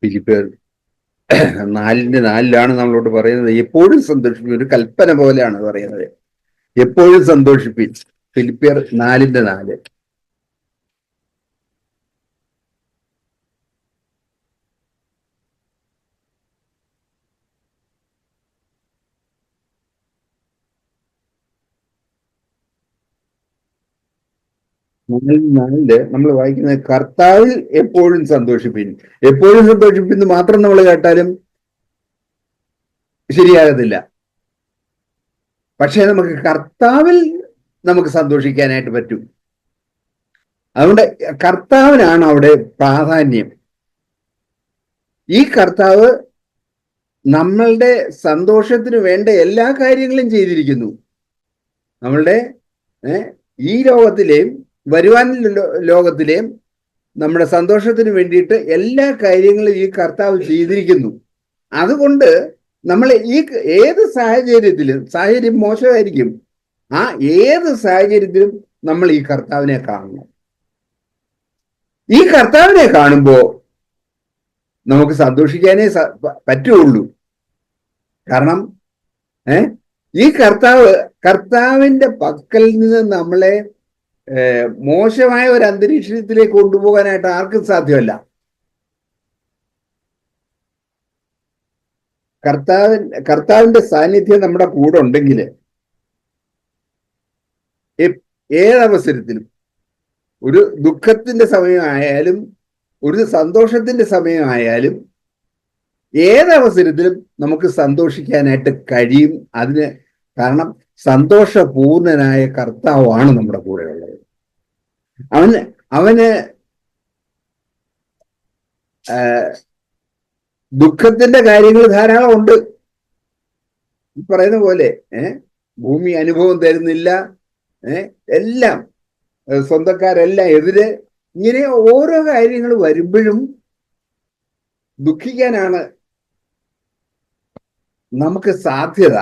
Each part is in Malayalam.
ഫിലിപ്പിയർ 4:4 നമ്മളോട് പറയുന്നത് എപ്പോഴും സന്തോഷിപ്പിക്കും. ഒരു കൽപ്പന പോലെയാണ് പറയുന്നത്, എപ്പോഴും സന്തോഷിപ്പിൻ. ഫിലിപ്പിയർ 4:4. നമ്മൾ വായിക്കുന്നത് കർത്താവിൽ എപ്പോഴും സന്തോഷിപ്പിൻ. എപ്പോഴും സന്തോഷിപ്പിന്ന് മാത്രം നമ്മൾ കേട്ടാലും ശരിയാകത്തില്ല. പക്ഷേ നമുക്ക് കർത്താവിൽ നമുക്ക് സന്തോഷിക്കാനായിട്ട് പറ്റും. അതുകൊണ്ട് കർത്താവിനാണ് അവിടെ പ്രാധാന്യം. ഈ കർത്താവ് നമ്മളുടെ സന്തോഷത്തിന് വേണ്ട എല്ലാ കാര്യങ്ങളും ചെയ്തിരിക്കുന്നു. നമ്മളുടെ ഈ ലോകത്തിലെയും വരുവാൻ ലോകത്തിലെയും നമ്മുടെ സന്തോഷത്തിന് വേണ്ടിയിട്ട് എല്ലാ കാര്യങ്ങളും ഈ കർത്താവ് ചെയ്തിരിക്കുന്നു. അതുകൊണ്ട് നമ്മൾ ഏത് സാഹചര്യം മോശമായിരിക്കും, ആ ഏത് സാഹചര്യത്തിലും നമ്മൾ ഈ കർത്താവിനെ കാണണം. ഈ കർത്താവിനെ കാണുമ്പോൾ നമുക്ക് സന്തോഷിക്കാനേ പറ്റുള്ളൂ. കാരണം ഈ കർത്താവിന്റെ പക്കൽ നിന്ന് നമ്മളെ മോശമായ ഒരു അന്തരീക്ഷത്തിലേക്ക് കൊണ്ടുപോകാനായിട്ട് ആർക്കും സാധ്യമല്ല. കർത്താവിന്റെ സാന്നിധ്യം നമ്മുടെ കൂടെ ഉണ്ടെങ്കിൽ ഏതവസരത്തിലും, ഒരു ദുഃഖത്തിന്റെ സമയമായാലും ഒരു സന്തോഷത്തിന്റെ സമയമായാലും ഏതവസരത്തിലും നമുക്ക് സന്തോഷിക്കാനായിട്ട് കഴിയും. കാരണം സന്തോഷപൂർണനായ കർത്താവാണ് നമ്മുടെ കൂടെ ഉള്ളത്. അവന് ദുഃഖത്തിന്റെ കാര്യങ്ങൾ ധാരാളം ഉണ്ട്. പറയുന്ന പോലെ ഭൂമി അനുഭവം തരുന്നില്ല, എല്ലാം സ്വന്തക്കാരെല്ലാം എതിരെ, ഇങ്ങനെ ഓരോ കാര്യങ്ങൾ വരുമ്പോഴും ദുഃഖിക്കാനാണ് നമുക്ക് സാധ്യത.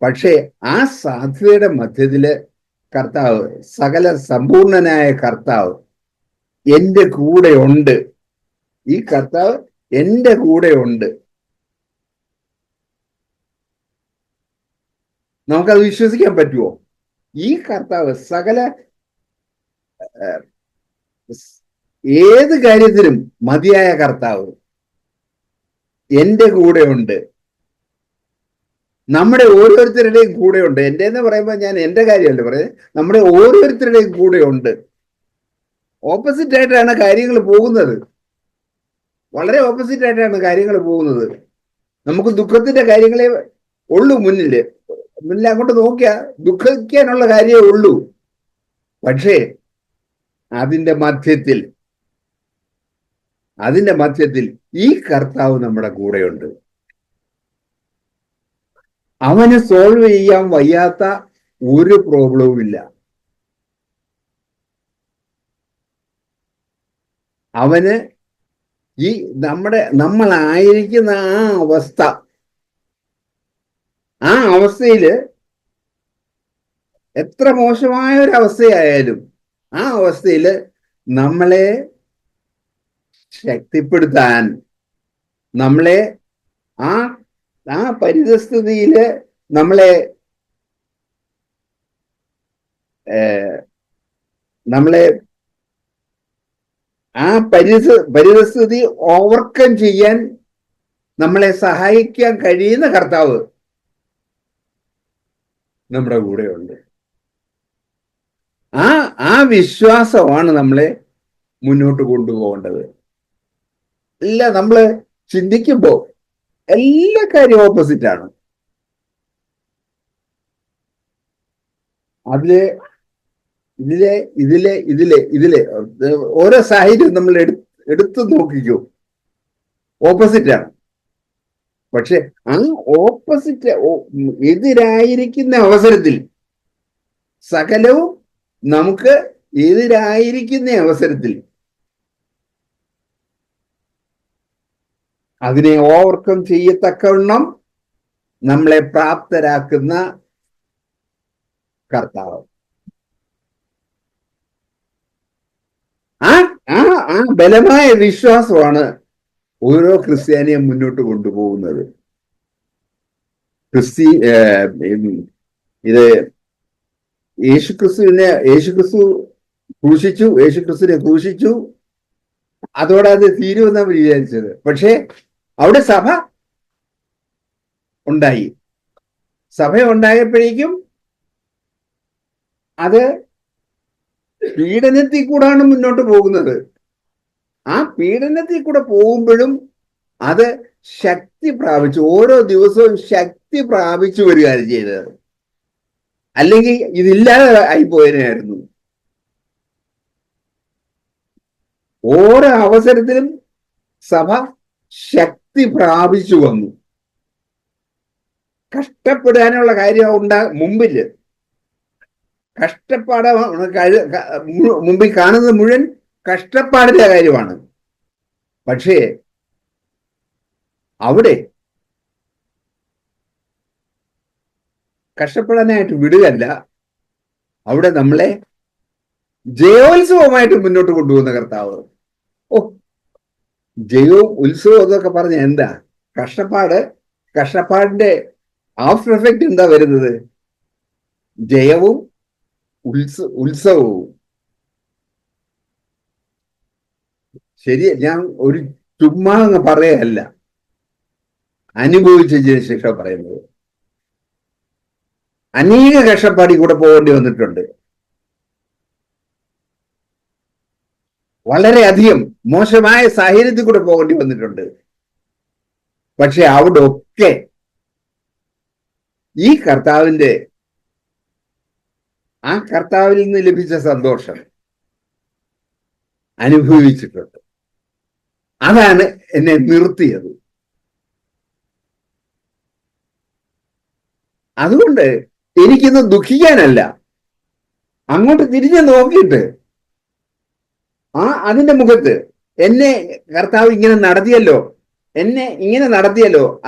പക്ഷേ ആ സാധ്യതയുടെ മധ്യത്തില് കർത്താവ്, സകല സമ്പൂർണനായ കർത്താവ് എൻ്റെ കൂടെ ഉണ്ട്. ഈ കർത്താവ് എൻ്റെ കൂടെ ഉണ്ട്. നമുക്കത് വിശ്വസിക്കാൻ പറ്റുമോ? ഈ കർത്താവ് സകല ഏത് കാര്യത്തിനും മതിയായ കർത്താവ് എൻ്റെ കൂടെ ഉണ്ട്. നമ്മുടെ ഓരോരുത്തരുടെയും കൂടെ ഉണ്ട്. എൻ്റെ എന്ന് പറയുമ്പോൾ ഞാൻ എൻ്റെ കാര്യമല്ല പറയുന്നത്, നമ്മുടെ ഓരോരുത്തരുടെയും കൂടെ ഉണ്ട്. ഓപ്പോസിറ്റ് ആയിട്ടാണ് കാര്യങ്ങൾ പോകുന്നത്. വളരെ ഓപ്പോസിറ്റ് ആയിട്ടാണ് കാര്യങ്ങൾ പോകുന്നത്. നമുക്ക് ദുഃഖത്തിന്റെ കാര്യങ്ങളെ ഉള്ളൂ മുന്നിൽ അങ്ങോട്ട് നോക്കിയാൽ ദുഃഖിക്കാനുള്ള കാര്യമേ ഉള്ളൂ. പക്ഷേ അതിന്റെ മധ്യത്തിൽ ഈ കർത്താവ് നമ്മുടെ കൂടെയുണ്ട്. അവന് സോൾവ് ചെയ്യാൻ വയ്യാത്ത ഒരു പ്രോബ്ലവും ഇല്ല. അവന് ഈ നമ്മളായിരിക്കുന്ന ആ അവസ്ഥയില് എത്ര മോശമായ ഒരു അവസ്ഥയായാലും ആ അവസ്ഥയില് നമ്മളെ ശക്തിപ്പെടുത്താൻ, നമ്മളെ ആ പരിതസ്ഥിതിയില് നമ്മളെ ആ പരിതസ്ഥിതി ഓവർകം ചെയ്യാൻ നമ്മളെ സഹായിക്കാൻ കഴിയുന്ന കർത്താവ് നമ്മുടെ കൂടെയുണ്ട്. ആ വിശ്വാസമാണ് നമ്മളെ മുന്നോട്ട് കൊണ്ടുപോകേണ്ടത്. നമ്മള് ചിന്തിക്കുമ്പോൾ എല്ലാ കാര്യവും ഓപ്പോസിറ്റ് ആണ്. ഇതിലെ ഓരോ സാഹചര്യം നമ്മൾ എടുത്തു നോക്കിക്കോ, ഓപ്പോസിറ്റ് ആണ്. പക്ഷെ ആ ഓപ്പോസിറ്റ് എതിരായിരിക്കുന്ന അവസരത്തിൽ, സകലവും നമുക്ക് എതിരായിരിക്കുന്ന അവസരത്തിൽ അതിനെ ഓവർകം ചെയ്യത്തക്കവണ്ണം നമ്മളെ പ്രാപ്തരാക്കുന്ന കർത്താവ്. ആ ബലമായ വിശ്വാസമാണ് ഓരോ ക്രിസ്ത്യാനിയും മുന്നോട്ട് കൊണ്ടുപോകുന്നത്. ഇത് യേശുക്രിസ്തു യേശുക്രിസ്തുവിനെ ക്രൂശിച്ചു, അതോടെ അത് തീരുമെന്നാണ് വിചാരിച്ചത്. പക്ഷേ അവിടെ സഭ ഉണ്ടായി. സഭ ഉണ്ടായപ്പോഴേക്കും അത് പീഡനത്തിൽ കൂടാണ് മുന്നോട്ട് പോകുന്നത്. ആ പീഡനത്തിൽ കൂടെ പോകുമ്പോഴും അത് ശക്തി പ്രാപിച്ചു, ഓരോ ദിവസവും ശക്തി പ്രാപിച്ചു വരികയാണ് ചെയ്തത്. അല്ലെങ്കിൽ ഇതില്ലാതെ ആയി പോയതിനായിരുന്നു. ഓരോ അവസരത്തിലും സഭ ശക്തി പ്രാപിച്ചു വന്നു. കഷ്ടപ്പെടാനുള്ള കാര്യം മുമ്പില് കഷ്ടപ്പാട് മുമ്പിൽ കാണുന്നത് മുഴുവൻ കഷ്ടപ്പാടിന്റെ കാര്യമാണ്. പക്ഷേ അവിടെ കഷ്ടപ്പെടാനായിട്ട് വിടുകയല്ല, അവിടെ നമ്മളെ ജയോത്സവമായിട്ട് മുന്നോട്ട് കൊണ്ടുപോകുന്ന കർത്താവ്. ജയവും ഉത്സവം എന്നൊക്കെ പറഞ്ഞ എന്താ? കഷ്ടപ്പാടിന്റെ ആഫ്റ്റർ എഫക്റ്റ് എന്താ വരുന്നത്? ജയവും ഉത്സവവും. ശരി, ഞാൻ ഒരു ചുമ്മാ എന്ന് പറയല്ല, അനുഭവിച്ചതിന് ശേഷം പറയുന്നത്. അനേക കഷ്ടപ്പാടി കൂടെ പോകേണ്ടി വന്നിട്ടുണ്ട്. വളരെയധികം മോശമായ സാഹചര്യത്തിൽ കൂടെ പോകേണ്ടി വന്നിട്ടുണ്ട്. പക്ഷെ അവിടെ ഒക്കെ ഈ കർത്താവിൽ നിന്ന് ലഭിച്ച സന്തോഷം അനുഭവിച്ചിട്ടുണ്ട്. അതാണ് എന്നെ നിർത്തിയത്. അതുകൊണ്ട് എനിക്കിന്ന് ദുഃഖിക്കാനല്ല, അങ്ങോട്ട് തിരിഞ്ഞു നോക്കിയിട്ട് അതിന്റെ മുഖത്ത് എന്നെ കർത്താവ് ഇങ്ങനെ നടത്തിയല്ലോ,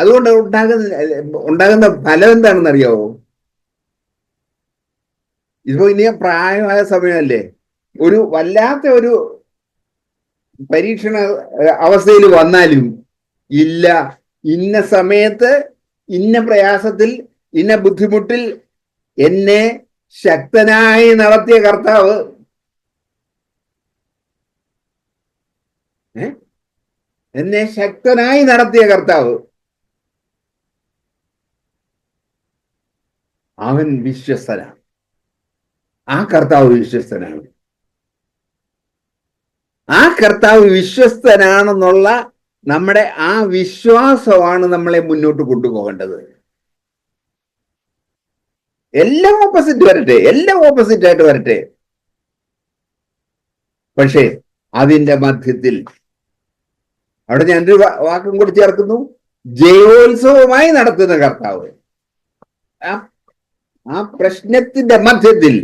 അതുകൊണ്ട് ഉണ്ടാകുന്ന ഫലം എന്താണെന്ന് അറിയാവോ? ഇപ്പോ ഇനി പ്രായമായ സമയമല്ലേ, ഒരു വല്ലാത്ത ഒരു പരീക്ഷണ അവസ്ഥയിൽ വന്നാലും ഇല്ല, ഇന്ന സമയത്ത് ഇന്ന പ്രയാസത്തിൽ ഇന്ന ബുദ്ധിമുട്ടിൽ എന്നെ ശക്തനായി നടത്തിയ കർത്താവ്, അവൻ വിശ്വസ്തനാണ്. ആ കർത്താവ് വിശ്വസ്തനാണ്. ആ കർത്താവ് വിശ്വസ്തനാണെന്നുള്ള നമ്മുടെ ആ വിശ്വാസമാണ് നമ്മളെ മുന്നോട്ട് കൊണ്ടുപോകേണ്ടത്. എല്ലാം ഓപ്പോസിറ്റായിട്ട് വരട്ടെ. പക്ഷേ അതിന്റെ മധ്യത്തിൽ അവിടെ ഞാനൊരു വാക്കും കൂടി ചേർക്കുന്നു, ജയോത്സവമായി നടത്തുന്ന കർത്താവ്. ആ പ്രശ്നത്തിന്റെ മധ്യത്തിൽ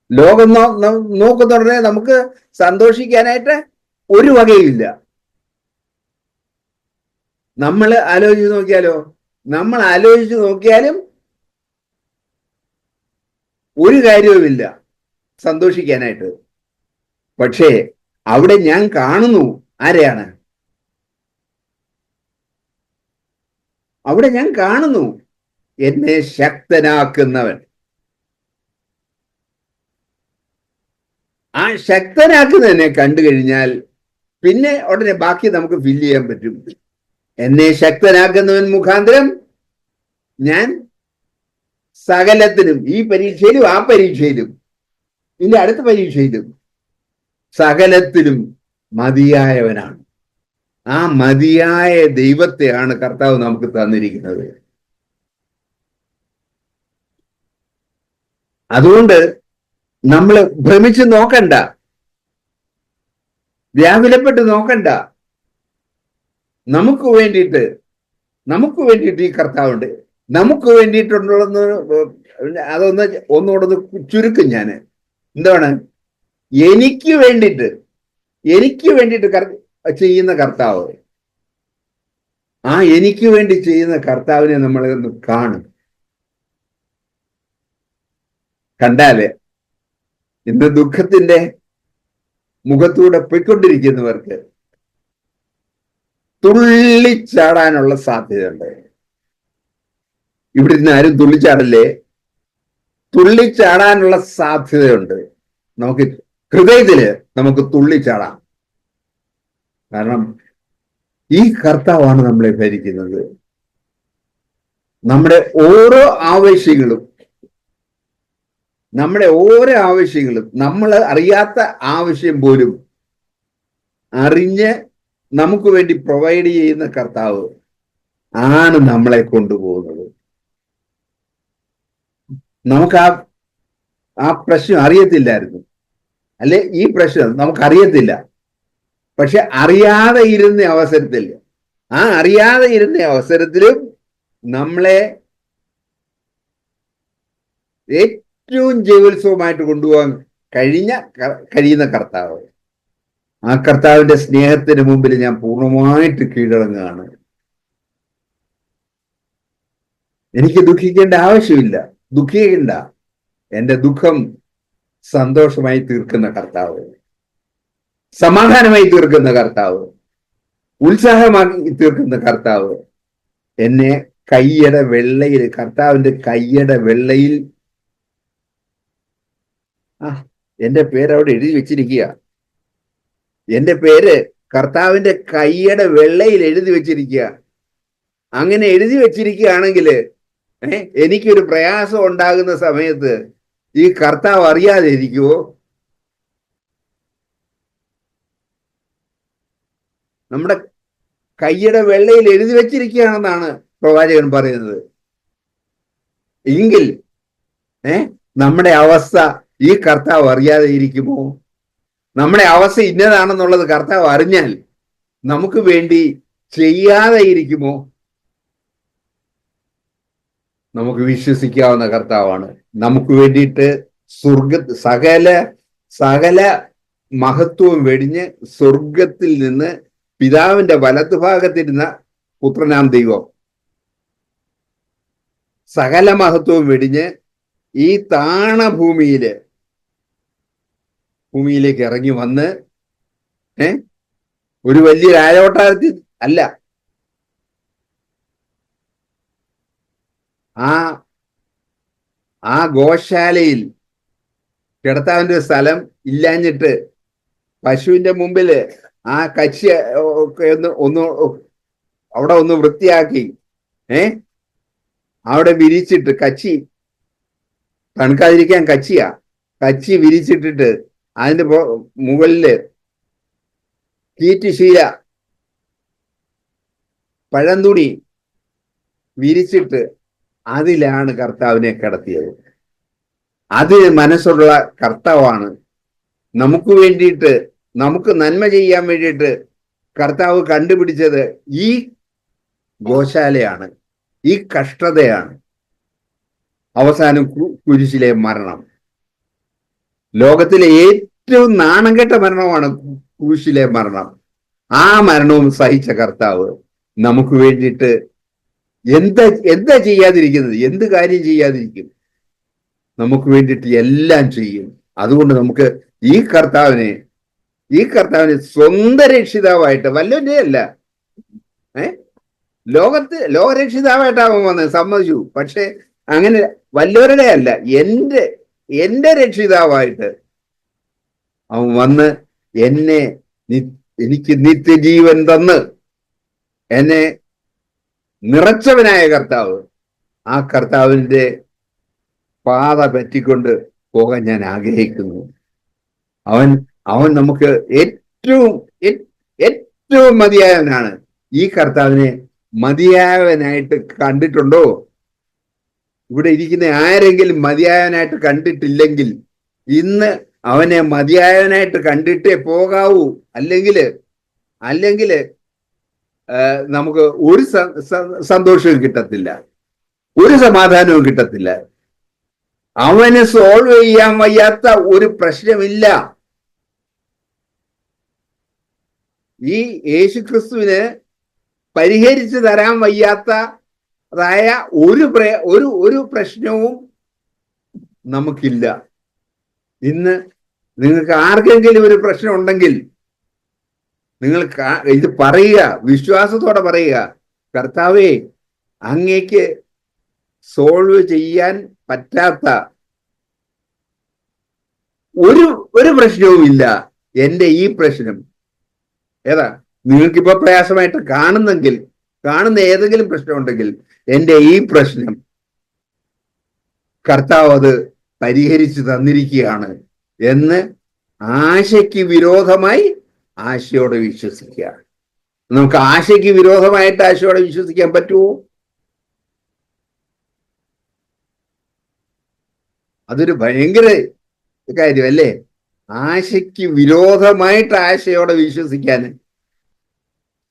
ലോകം നോക്കുന്നുടനെ നമുക്ക് സന്തോഷിക്കാനായിട്ട് ഒരു വകയില്ല. നമ്മൾ ആലോചിച്ച് നോക്കിയാലും ഒരു കാര്യവുമില്ല സന്തോഷിക്കാനായിട്ട്. പക്ഷേ അവിടെ ഞാൻ കാണുന്നു ആരെയാണ്? അവിടെ ഞാൻ കാണുന്നു എന്നെ ശക്തനാക്കുന്നവൻ. ആ ശക്തനാക്കുന്നതിനെ കണ്ടു കഴിഞ്ഞാൽ പിന്നെ ഉടനെ ബാക്കി നമുക്ക് ഫില്ല് ചെയ്യാൻ പറ്റും. എന്നെ ശക്തനാക്കുന്നവൻ മുഖാന്തരം ഞാൻ സകലത്തിനും, ഈ പരീക്ഷയിലും ആ പരീക്ഷയിലും ഇനി അടുത്ത പരീക്ഷയിലും സകലത്തിലും മതിയായവനാണ്. ആ മതിയായ ദൈവത്തെയാണ് കർത്താവ് നമുക്ക് തന്നിരിക്കുന്നത്. അതുകൊണ്ട് നമ്മൾ ഭ്രമിച്ച് നോക്കണ്ട, വ്യാകുലപ്പെട്ട് നോക്കണ്ട. നമുക്ക് വേണ്ടിയിട്ട് ഈ കർത്താവുണ്ട്. നമുക്ക് വേണ്ടിയിട്ടുണ്ടെന്ന് ഒന്നുകൂടെ ചുരുക്കും ഞാൻ. എന്താണ്? എനിക്ക് വേണ്ടിയിട്ട് ചെയ്യുന്ന കർത്താവ്. ആ എനിക്ക് വേണ്ടി ചെയ്യുന്ന കർത്താവിനെ നമ്മൾ ഒന്ന് കാണും. കണ്ടാല് ഇന്ന് ദുഃഖത്തിന്റെ മുഖത്തൂടെ പോയിക്കൊണ്ടിരിക്കുന്നവർക്ക് തുള്ളിച്ചാടാനുള്ള സാധ്യതയുണ്ട്. ഇവിടെ നിന്ന് ആരും തുള്ളിച്ചാടല്ലേ, തുള്ളിച്ചാടാനുള്ള സാധ്യതയുണ്ട്. നമുക്ക് ഹൃദയത്തില് നമുക്ക് തുള്ളിച്ചാടാം. കാരണം ഈ കർത്താവാണ് നമ്മളെ ഭരിക്കുന്നത്. നമ്മുടെ ഓരോ ആവശ്യങ്ങളും നമ്മൾ അറിയാത്ത ആവശ്യം പോലും അറിഞ്ഞ് നമുക്ക് വേണ്ടി പ്രൊവൈഡ് ചെയ്യുന്ന കർത്താവ് ആണ് നമ്മളെ കൊണ്ടുപോകുന്നത്. നമുക്ക് ആ പ്രശ്നം അറിയത്തില്ലായിരുന്നു, അല്ലെ? ഈ പ്രശ്നം നമുക്കറിയത്തില്ല. പക്ഷെ അറിയാതെ ഇരുന്ന അവസരത്തിലും നമ്മളെ ഏറ്റവും ജൈവത്സവമായിട്ട് കൊണ്ടുപോകാൻ കഴിയുന്ന കർത്താവ്. ആ കർത്താവിന്റെ സ്നേഹത്തിന് മുമ്പിൽ ഞാൻ പൂർണ്ണമായിട്ട് കീഴടങ്ങുകയാണ്. എനിക്ക് ദുഃഖിക്കേണ്ട ആവശ്യമില്ല. ദുഃഖിക്കേണ്ട. എന്റെ ദുഃഖം സന്തോഷമായി തീർക്കുന്ന കർത്താവ്, സമാധാനമായി തീർക്കുന്ന കർത്താവ്, ഉത്സാഹമാക്കി തീർക്കുന്ന കർത്താവ് എന്നെ കർത്താവിന്റെ കയ്യുടെ വെള്ളയിൽ എന്റെ പേര് അവിടെ എഴുതി വെച്ചിരിക്കുക. എന്റെ പേര് കർത്താവിന്റെ കയ്യുടെ വെള്ളയിൽ എഴുതി വെച്ചിരിക്കുക. അങ്ങനെ എഴുതി വെച്ചിരിക്കുകയാണെങ്കിൽ എനിക്കൊരു പ്രയാസം ഉണ്ടാകുന്ന സമയത്ത് ഈ കർത്താവ് അറിയാതെ ഇരിക്കുവോ? നമ്മുടെ കയ്യുടെ വെള്ളയിൽ എഴുതി വെച്ചിരിക്കുകയാണെന്നാണ് പ്രവാചകൻ പറയുന്നത്. എങ്കിൽ നമ്മുടെ അവസ്ഥ ഈ കർത്താവ് അറിയാതെ ഇരിക്കുമോ? നമ്മുടെ അവസ്ഥ ഇന്നതാണെന്നുള്ളത് കർത്താവ് അറിഞ്ഞാൽ നമുക്ക് വേണ്ടി ചെയ്യാതെ ഇരിക്കുമോ? നമുക്ക് വിശ്വസിക്കാവുന്ന കർത്താവാണ്. നമുക്ക് വേണ്ടിയിട്ട് സകല മഹത്വവും വെടിഞ്ഞ് സ്വർഗത്തിൽ നിന്ന് പിതാവിന്റെ വലത്തുഭാഗത്തിരുന്ന പുത്രനാം ദൈവം സകല മഹത്വവും വെടിഞ്ഞ് ഈ ഭൂമിയിലേക്ക് ഇറങ്ങി വന്ന് ഒരു വലിയ രാജകൊട്ടാരത്തിൽ അല്ല, ആ ഗോശാലയിൽ കിടത്താവിന്റെ സ്ഥലം ഇല്ലാഞ്ഞിട്ട് പശുവിന്റെ മുമ്പില് ആ കച്ചി ഒക്കെ അവിടെ ഒന്ന് വൃത്തിയാക്കി അവിടെ വിരിച്ചിട്ട്, കച്ചി തണുക്കാതിരിക്കാൻ കച്ചി വിരിച്ചിട്ടിട്ട് അതിന്റെ മുകളില് കീറ്റുശീല പഴന്തുണി വിരിച്ചിട്ട് അതിലാണ് കർത്താവിനെ കിടത്തിയത്. അതിന് മനസ്സുള്ള കർത്താവാണ്. നമുക്ക് വേണ്ടിയിട്ട്, നമുക്ക് നന്മ ചെയ്യാൻ വേണ്ടിയിട്ട് കർത്താവ് കണ്ടുപിടിച്ചത് ഈ ഗോശാലയാണ്, ഈ കഷ്ടതയാണ്. അവസാനം കുരിശിലെ മരണം. ലോകത്തിലെ ഏറ്റവും നാണംകെട്ട മരണമാണ് കുരിശിലെ മരണം. ആ മരണവും സഹിച്ച കർത്താവ് നമുക്ക് വേണ്ടിയിട്ട് എന്താ ചെയ്യാതിരിക്കുന്നത്? എന്ത് കാര്യം ചെയ്യാതിരിക്കും? നമുക്ക് വേണ്ടിയിട്ട് എല്ലാം ചെയ്യും. അതുകൊണ്ട് നമുക്ക് ഈ കർത്താവിനെ സ്വന്തം രക്ഷിതാവായിട്ട്, വല്ലവന്റെ അല്ല, ലോകരക്ഷിതാവായിട്ടാവും വന്നത്, സമ്മതിച്ചു. പക്ഷെ അങ്ങനെ വല്ലവരുടെ അല്ല, എന്റെ രക്ഷിതാവായിട്ട് അവൻ വന്ന് എനിക്ക് നിത്യജീവൻ തന്ന് എന്നെ നിറച്ചവനായ കർത്താവ്. ആ കർത്താവിന്റെ പാത പറ്റിക്കൊണ്ട് പോകാൻ ഞാൻ ആഗ്രഹിക്കുന്നു. അവൻ നമുക്ക് ഏറ്റവും മതിയായവനാണ്. ഈ കർത്താവിനെ മതിയായവനായിട്ട് കണ്ടിട്ടുണ്ടോ? ഇവിടെ ഇരിക്കുന്ന ആരെങ്കിലും മതിയായവനായിട്ട് കണ്ടിട്ടില്ലെങ്കിൽ ഇന്ന് അവനെ മതിയായവനായിട്ട് കണ്ടിട്ടേ പോകാവൂ. അല്ലെങ്കിൽ നമുക്ക് ഒരു സന്തോഷവും കിട്ടത്തില്ല, ഒരു സമാധാനവും കിട്ടത്തില്ല. അവന് സോൾവ് ചെയ്യാൻ വയ്യാത്ത ഒരു പ്രശ്നമില്ല. ഈ യേശുക്രിസ്തുവിന് പരിഹരിച്ചു തരാൻ വയ്യാത്തതായ ഒരു പ്രശ്നവും നമുക്കില്ല. ഇന്ന് നിങ്ങൾക്ക് ആർക്കെങ്കിലും ഒരു പ്രശ്നം ഉണ്ടെങ്കിൽ നിങ്ങൾ ഇത് പറയുക, വിശ്വാസത്തോടെ പറയുക, കർത്താവേ, അങ്ങേക്ക് സോൾവ് ചെയ്യാൻ പറ്റാത്ത ഒരു പ്രശ്നവുമില്ല. എന്റെ ഈ പ്രശ്നം ഏതാ നിങ്ങൾക്കിപ്പോ പ്രയാസമായിട്ട് കാണുന്ന ഏതെങ്കിലും പ്രശ്നമുണ്ടെങ്കിൽ എന്റെ ഈ പ്രശ്നം കർത്താവ് അത് പരിഹരിച്ചു തന്നിരിക്കുകയാണ് എന്ന് ആശയ്ക്ക് വിരോധമായി ആശയോടെ വിശ്വസിക്കുക. നമുക്ക് ആശയ്ക്ക് വിരോധമായിട്ട് ആശയോടെ വിശ്വസിക്കാൻ പറ്റുമോ? അതൊരു ഭയങ്കര കാര്യമല്ലേ? ആശയ്ക്ക് വിരോധമായിട്ട് ആശയോടെ വിശ്വസിക്കാൻ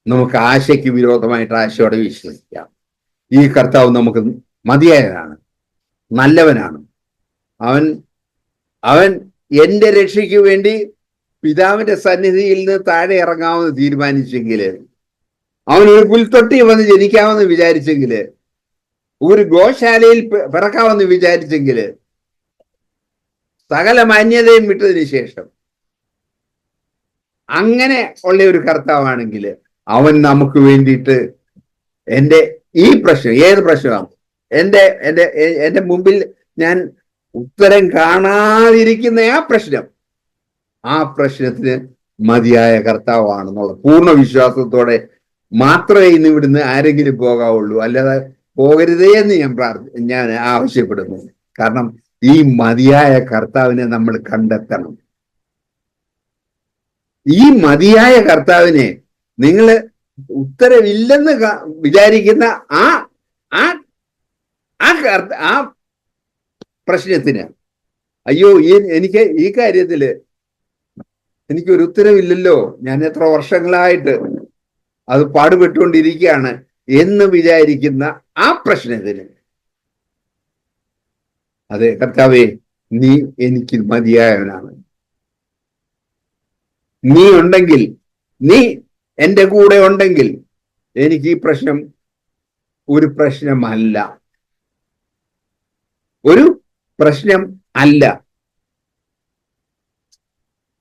നമുക്ക് ആശയ്ക്ക് വിരോധമായിട്ട് ആശയോടെ വിശ്വസിക്കാം. ഈ കർത്താവ് നമുക്ക് മതിയായതാണ്, നല്ലവനാണ്. അവൻ എന്റെ രക്ഷയ്ക്ക് വേണ്ടി പിതാവിന്റെ സന്നിധിയിൽ നിന്ന് താഴെ ഇറങ്ങാമെന്ന് തീരുമാനിച്ചെങ്കില്, അവൻ ഒരു പുൽത്തൊട്ടി വന്ന് ജനിക്കാമെന്ന് വിചാരിച്ചെങ്കില്, ഒരു ഗോശാലയിൽ പിറക്കാമെന്ന് വിചാരിച്ചെങ്കില്, സകല മാന്യതയും വിട്ടതിന് ശേഷം അങ്ങനെ ഉള്ള ഒരു കർത്താവാണെങ്കിൽ അവൻ നമുക്ക് വേണ്ടിയിട്ട് എൻ്റെ ഈ പ്രശ്നം, ഏത് പ്രശ്നമാണ് എൻ്റെ മുമ്പിൽ ഞാൻ ഉത്തരം കാണാതിരിക്കുന്ന ആ പ്രശ്നത്തിന് മതിയായ കർത്താവാണെന്നുള്ള പൂർണ്ണ വിശ്വാസത്തോടെ മാത്രമേ ഇന്ന് ഇവിടുന്ന് ആരെങ്കിലും പോകാവുള്ളൂ. അല്ലാതെ പോകരുതേ എന്ന് ഞാൻ ആവശ്യപ്പെടുന്നു. കാരണം ഈ മതിയായ കർത്താവിനെ നമ്മൾ കണ്ടെത്തണം. ഈ മതിയായ കർത്താവിനെ നിങ്ങൾ ഉത്തരവില്ലെന്ന് വിചാരിക്കുന്ന ആ പ്രശ്നത്തിന്, അയ്യോ എനിക്ക് ഈ കാര്യത്തില് എനിക്കൊരു ഉത്തരവില്ലല്ലോ, ഞാൻ എത്ര വർഷങ്ങളായിട്ട് അത് പാടുപെട്ടുകൊണ്ടിരിക്കുകയാണ് എന്ന് വിചാരിക്കുന്ന ആ പ്രശ്നത്തിന്, അതെ കർത്താവേ, നീ എനിക്ക് മതിയായവനാണ്, നീ എൻ്റെ കൂടെ ഉണ്ടെങ്കിൽ എനിക്ക് ഈ പ്രശ്നം ഒരു പ്രശ്നമല്ല.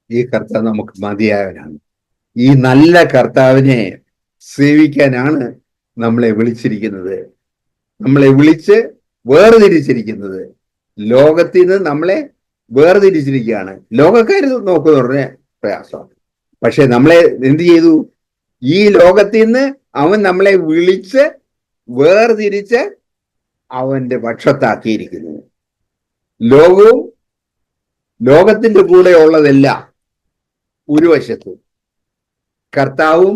ഈ കർത്താവ് നമുക്ക് മതിയായവനാണ്. ഈ നല്ല കർത്താവിനെ സേവിക്കാനാണ് നമ്മളെ വിളിച്ചിരിക്കുന്നത്, നമ്മളെ വിളിച്ച് വേർതിരിച്ചിരിക്കുന്നത്. ലോകത്തിൽ നിന്ന് നമ്മളെ വേർതിരിച്ചിരിക്കുകയാണ്. ലോകക്കാർ നോക്കുന്ന പറഞ്ഞ പ്രയാസമാണ്. പക്ഷെ നമ്മളെ എന്ത് ചെയ്തു? ഈ ലോകത്തിൽ നിന്ന് അവൻ നമ്മളെ വിളിച്ച് വേർതിരിച്ച് അവന്റെ പക്ഷത്താക്കിയിരിക്കുന്നു. ലോകത്തിന്റെ കൂടെ ഉള്ളതെല്ലാം ഒരു വശത്തും, കർത്താവും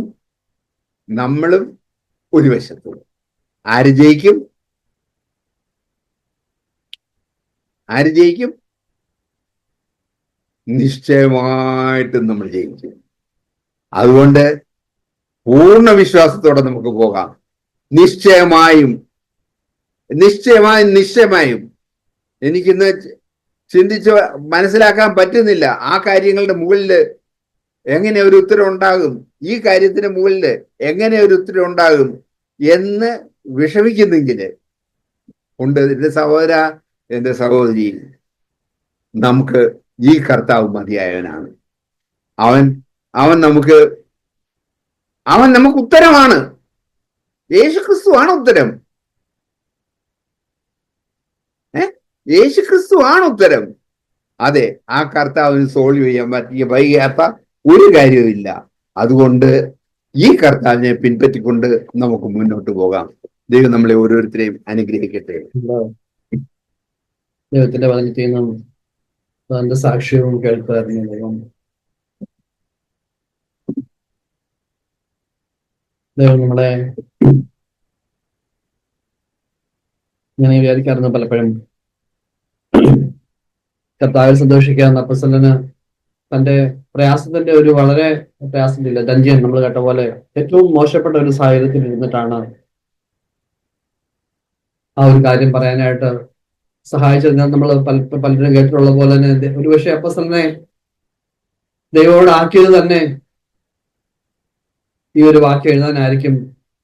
നമ്മളും ഒരു വശത്തും. ആര് ജയിക്കും? നിശ്ചയമായിട്ടും നമ്മൾ ജയിക്കും. അതുകൊണ്ട് പൂർണ്ണ വിശ്വാസത്തോടെ നമുക്ക് പോകാം. നിശ്ചയമായും എനിക്കിന്ന് ചിന്തിച്ച് മനസ്സിലാക്കാൻ പറ്റുന്നില്ല ആ കാര്യങ്ങളുടെ മുകളിൽ എങ്ങനെ ഒരു ഉത്തരം ഉണ്ടാകും, ഈ കാര്യത്തിന് മുകളിൽ എങ്ങനെ ഒരു ഉത്തരം ഉണ്ടാകും എന്ന് വിഷമിക്കുന്നെങ്കിൽ ഉണ്ട് എൻ്റെ സഹോദര, എൻ്റെ സഹോദരി, നമുക്ക് ഈ കർത്താവ് മതിയായവനാണ്. അവൻ നമുക്ക് ഉത്തരമാണ്. യേശുക്രിസ്തുവാണ് ഉത്തരം. യേശുക്രിസ്തുവാണ് ഉത്തരം. അതെ, ആ കർത്താവിന് സോൾവ് ചെയ്യാൻ വയ്യാത്ത ഒരു കാര്യവുമില്ല. അതുകൊണ്ട് ഈ കർത്താവിനെ പിൻപറ്റിക്കൊണ്ട് നമുക്ക് മുന്നോട്ട് പോകാം. ദൈവം നമ്മളെ ഓരോരുത്തരെയും അനുഗ്രഹിക്കട്ടെ. ദൈവത്തിന്റെ വചനത്തിൽ നിന്നും അതിന്റെ സാക്ഷ്യവും കേൾക്കുമായിരുന്നു ദൈവം. നമ്മളെ ഞാൻ വിചാരിക്കാറുണ്ട് പലപ്പോഴും, കർത്താവിൽ സന്തോഷിക്കാവുന്ന അപ്പസ്തലന് തന്റെ പ്രയാസത്തിന്റെ ഒരു വളരെ പ്രയാസത്തില്ല, ദഞ്ചിയൻ നമ്മൾ കേട്ട പോലെ ഏറ്റവും മോശപ്പെട്ട ഒരു സാഹചര്യത്തിൽ ഇരുന്നിട്ടാണ് ആ ഒരു കാര്യം പറയാനായിട്ട് സഹായിച്ചത്. നമ്മൾ പലരും കേട്ടിട്ടുള്ള പോലെ തന്നെ ഒരുപക്ഷെ അപ്പസ്തലനെ ദൈവത്തോട് ആക്കിയത് തന്നെ ഈ ഒരു വാക്യം എഴുതാനായിരിക്കും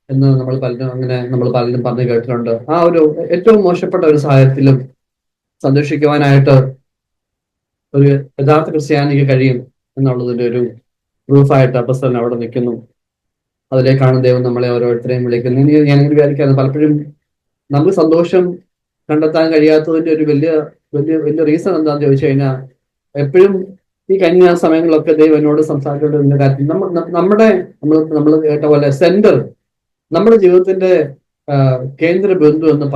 എന്ന് നമ്മൾ പലരും പറഞ്ഞു കേട്ടിട്ടുണ്ട്. ആ ഒരു ഏറ്റവും മോശപ്പെട്ട ഒരു സാഹചര്യത്തിലും സന്തോഷിക്കുവാനായിട്ട് ഒരു യഥാർത്ഥ ക്രിസ്ത്യാനിക്ക് കഴിയും എന്നുള്ളതിന്റെ ഒരു പ്രൂഫായിട്ട് അപ്പസ്തലൻ അവിടെ നിൽക്കുന്നു. അതിലേക്കാണ് ദൈവം നമ്മളെ ഓരോരുത്തരെയും വിളിക്കുന്നത്. ഇനി ഞാൻ വിചാരിക്കാറ് പലപ്പോഴും നമുക്ക് സന്തോഷം കണ്ടെത്താൻ കഴിയാത്തതിന്റെ ഒരു വലിയ വലിയ വലിയ റീസൺ എന്താണെന്ന് ചോദിച്ചു കഴിഞ്ഞാൽ, എപ്പോഴും ഈ കഴിഞ്ഞ സമയങ്ങളിലൊക്കെ ദൈവം എന്നോട് സംസാരിക്കേണ്ട കാര്യത്തിൽ നമ്മുടെ നമ്മൾ കേട്ട പോലെ സെന്റർ, നമ്മുടെ ജീവിതത്തിന്റെ കേന്ദ്ര ബിന്ദു എന്ന്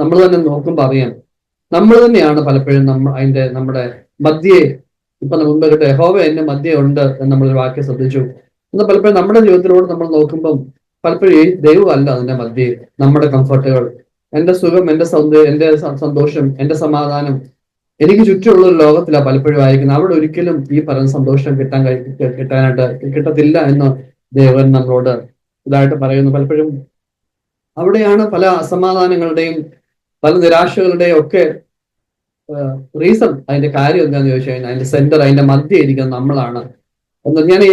നമ്മൾ തന്നെ നോക്കുമ്പോൾ അറിയാം, നമ്മൾ തന്നെയാണ് പലപ്പോഴും നമ്മുടെ മധ്യേ. ഇപ്പൊ മുമ്പ് കേട്ട യഹോവ എന്റെ മധ്യേ ഉണ്ട് എന്ന് നമ്മളൊരു വാക്യം ശ്രദ്ധിച്ചു. എന്നാൽ പലപ്പോഴും നമ്മുടെ ജീവിതത്തിലൂടെ നമ്മൾ നോക്കുമ്പം പലപ്പോഴും ഈ ദൈവമല്ല അതിന്റെ മധ്യേ. നമ്മുടെ കംഫർട്ടുകൾ, എന്റെ സുഖം, എന്റെ സൗന്ദര്യം, എന്റെ സന്തോഷം, എന്റെ സമാധാനം എനിക്ക് ചുറ്റുമുള്ള ഒരു ലോകത്തിലാണ് പലപ്പോഴും ആയിരിക്കുന്നത്. അവിടെ ഒരിക്കലും ഈ പറയുന്ന സന്തോഷം കിട്ടാനായിട്ട് കിട്ടത്തില്ല എന്ന് ദൈവൻ നമ്മളോട് ഇതായിട്ട് പറയുന്നു. പലപ്പോഴും അവിടെയാണ് പല അസമാധാനങ്ങളുടെയും പല നിരാശകളുടെയും ഒക്കെ റീസൺ. അതിന്റെ കാര്യം എന്താണെന്ന് ചോദിച്ചു കഴിഞ്ഞാൽ, അതിന്റെ സെന്റർ, അതിന്റെ മധ്യ ഇരിക്കുന്നത് നമ്മളാണ്. ഞാൻ ഈ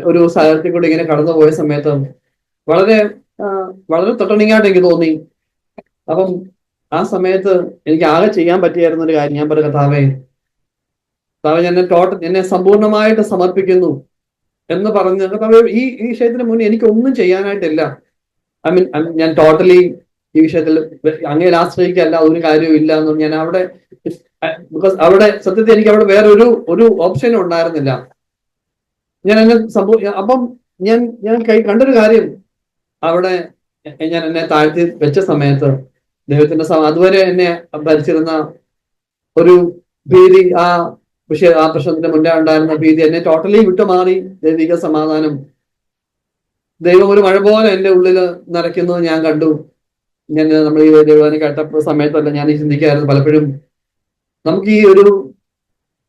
ഒരു സാഹചര്യത്തിൽ കൂടി ഇങ്ങനെ കടന്നു പോയ സമയത്ത് വളരെ വളരെ തൊട്ടണിങ്ങായിട്ട് എനിക്ക് തോന്നി. അപ്പം ആ സമയത്ത് എനിക്ക് ആകെ ചെയ്യാൻ പറ്റിയായിരുന്ന ഒരു കാര്യം, ഞാൻ പറഞ്ഞ കർത്താവേ എന്നെ സമ്പൂർണമായിട്ട് സമർപ്പിക്കുന്നു എന്ന് പറഞ്ഞ്, കർത്താവേ ഈ വിഷയത്തിന് മുന്നേ എനിക്ക് ഒന്നും ചെയ്യാനായിട്ടില്ല. ഞാൻ ടോട്ടലി ഈ വിഷയത്തിൽ അങ്ങയിൽ ആശ്രയിക്കല്ല, ഒരു കാര്യവും ഇല്ല എന്ന് ഞാൻ ബിക്കോസ് അവിടെ സത്യത്തിൽ എനിക്ക് അവിടെ വേറെ ഒരു ഓപ്ഷനും ഉണ്ടായിരുന്നില്ല. ഞാൻ അപ്പം ഞാൻ കണ്ടൊരു കാര്യം, അവിടെ ഞാൻ എന്നെ താഴ്ത്തി വെച്ച സമയത്ത് ദൈവത്തിന്റെ അതുവരെ എന്നെ ഭരിച്ചിരുന്ന ഒരു ഭീതി, ആ പ്രശ്നത്തിന്റെ മുന്നേ ഉണ്ടായിരുന്ന ഭീതി എന്നെ ടോട്ടലി വിട്ടുമാറി. ദൈവിക സമാധാനം, ദൈവം ഒരു മഴ പോലെ എന്റെ ഉള്ളിൽ നിറയ്ക്കുന്നത് ഞാൻ കണ്ടു. നമ്മൾ ഈ ദൈവനെ കേട്ട സമയത്തല്ല ഞാൻ ഈ ചിന്തിക്കായിരുന്നു, പലപ്പോഴും നമുക്ക് ഈ ഒരു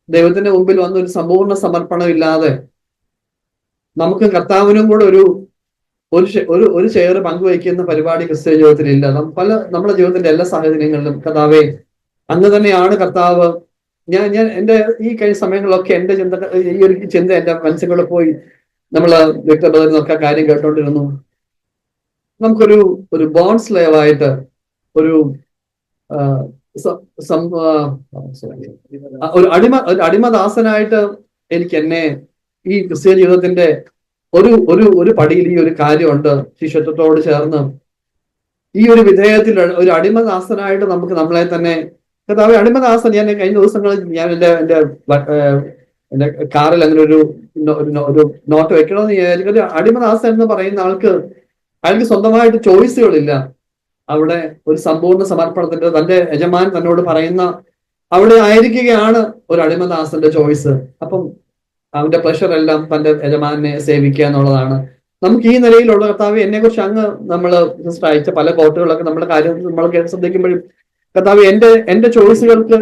ദൈവത്തിന്റെ മുമ്പിൽ വന്ന ഒരു സമ്പൂർണ്ണ സമർപ്പണം ഇല്ലാതെ നമുക്ക് കർത്താവിനും കൂടെ ഒരു ഷെയർ പങ്കുവയ്ക്കുന്ന പരിപാടി ക്രിസ്ത്യ ജീവിതത്തിലില്ല. നമ്മുടെ ജീവിതത്തിന്റെ എല്ലാ സാഹചര്യങ്ങളിലും കർത്താവേ അങ്ങ് തന്നെയാണ് കർത്താവ്. ഞാൻ എന്റെ ഈ കഴിഞ്ഞ സമയങ്ങളിലൊക്കെ എന്റെ ഈ ഒരു ചിന്ത എന്റെ മനസ്സിലൂടെ പോയി. നമ്മള് വ്യക്തിബന്ധത്തിനൊക്കെ കാര്യം കേട്ടോണ്ടിരുന്നു. നമുക്കൊരു ബോണ്ട് സ്ലേവ് ആയിട്ട്, ഒരു അടിമദാസനായിട്ട് എനിക്ക് എന്നെ ഈ ക്രിസ്ത്യ ജീവിതത്തിന്റെ ഒരു പടിയിൽ ഈ ഒരു കാര്യമുണ്ട്. ശിഷ്യത്വത്തോട് ചേർന്ന് ഈ ഒരു വിധേയത്തിൽ ഒരു അടിമദാസനായിട്ട് നമുക്ക് നമ്മളെ തന്നെ കർത്താവേ, അടിമദാസൻ. ഞാൻ കഴിഞ്ഞ ദിവസങ്ങളിൽ ഞാൻ എന്റെ കാറിൽ അങ്ങനെ ഒരു നോട്ട് വെക്കണമെന്ന് വിചാരിക്കും. ഒരു അടിമദാസൻ എന്ന് പറയുന്ന അയാൾക്ക് സ്വന്തമായിട്ട് ചോയ്സുകളില്ല. അവിടെ ഒരു സമ്പൂർണ്ണ സമർപ്പണത്തിന്റെ തന്റെ യജമാൻ തന്നോട് പറയുന്ന അവിടെ ആയിരിക്കുകയാണ് ഒരു അടിമദാസന്റെ ചോയ്സ്. അപ്പം അവന്റെ പ്രഷർ എല്ലാം തന്റെ യജമാനെ സേവിക്കുക എന്നുള്ളതാണ്. നമുക്ക് ഈ നിലയിലുള്ള കർത്താവ് എന്നെ കുറിച്ച് അങ്ങ് നമ്മൾ അയച്ച പല കോട്ടുകളൊക്കെ നമ്മുടെ കാര്യം നമ്മൾ ശ്രദ്ധിക്കുമ്പോഴും, കർത്താവ് എന്റെ ചോയ്സുകൾക്ക്